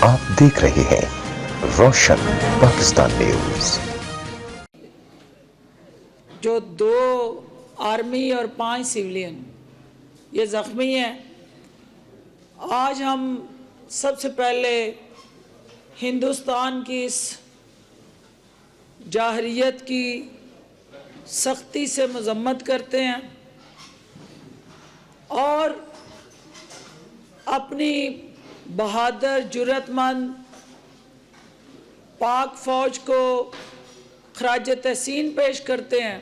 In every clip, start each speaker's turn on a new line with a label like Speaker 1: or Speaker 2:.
Speaker 1: आप देख रहे हैं रोशन पाकिस्तान न्यूज।
Speaker 2: जो 2 आर्मी और 5 सिविलियन ये ज़ख्मी हैं। आज हम सबसे पहले हिंदुस्तान की इस जाहरियत की सख्ती से मजम्मत करते हैं और अपनी बहादुर जुर्रतमंद पाक फ़ौज को खराज तहसीन पेश करते हैं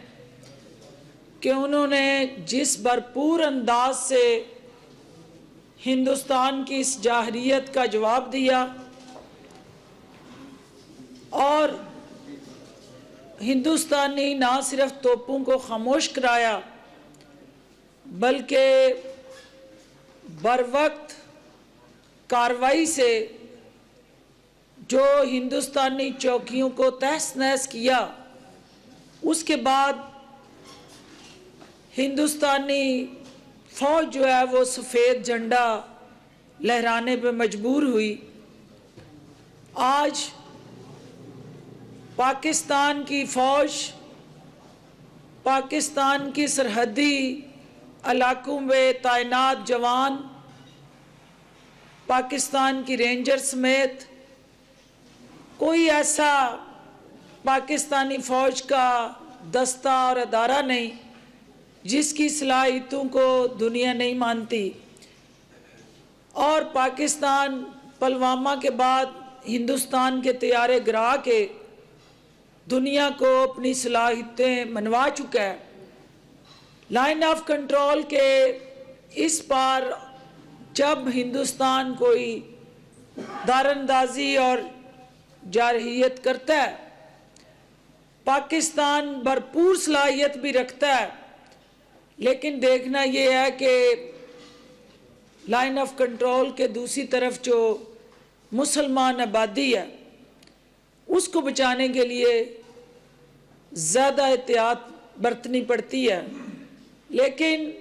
Speaker 2: कि उन्होंने जिस भरपूर अंदाज से हिंदुस्तान की इस जाहरियत का जवाब दिया और हिंदुस्तानी ना सिर्फ तोपों को खामोश कराया बल्कि बरवक्त कार्रवाई से जो हिंदुस्तानी चौकियों को तहस नहस किया। उसके बाद हिंदुस्तानी फ़ौज जो है वो सफ़ेद झंडा लहराने पे मजबूर हुई। आज पाकिस्तान की फ़ौज पाकिस्तान की सरहदी इलाकों में तैनात जवान पाकिस्तान की रेंजर समेत कोई ऐसा पाकिस्तानी फ़ौज का दस्ता और अदारा नहीं जिसकी सलाहियतों को दुनिया नहीं मानती। और पाकिस्तान पुलवामा के बाद हिंदुस्तान के तैयारे गिरा के दुनिया को अपनी सलाहियतें मनवा चुका है। लाइन ऑफ कंट्रोल के इस पार जब हिंदुस्तान कोई दारंदाजी और जारहियत करता है, पाकिस्तान भरपूर सलाहियत भी रखता है, लेकिन देखना ये है कि लाइन ऑफ कंट्रोल के दूसरी तरफ जो मुसलमान आबादी है उसको बचाने के लिए ज़्यादा एहतियात बरतनी पड़ती है। लेकिन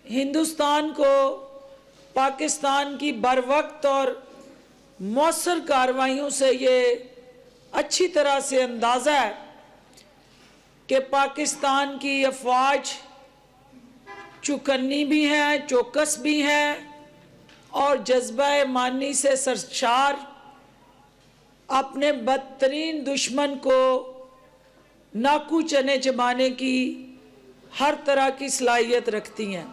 Speaker 2: हिंदुस्तान को पाकिस्तान की बरवक्त और मौसर कार्रवाइयों से ये अच्छी तरह से अंदाज़ा है कि पाकिस्तान की अफवाज चौकन्नी भी हैं, चौकस भी हैं और जज्बा मानी से सरशार अपने बदतरीन दुश्मन को नाकू चने चबाने की हर तरह की सलाहियत रखती हैं।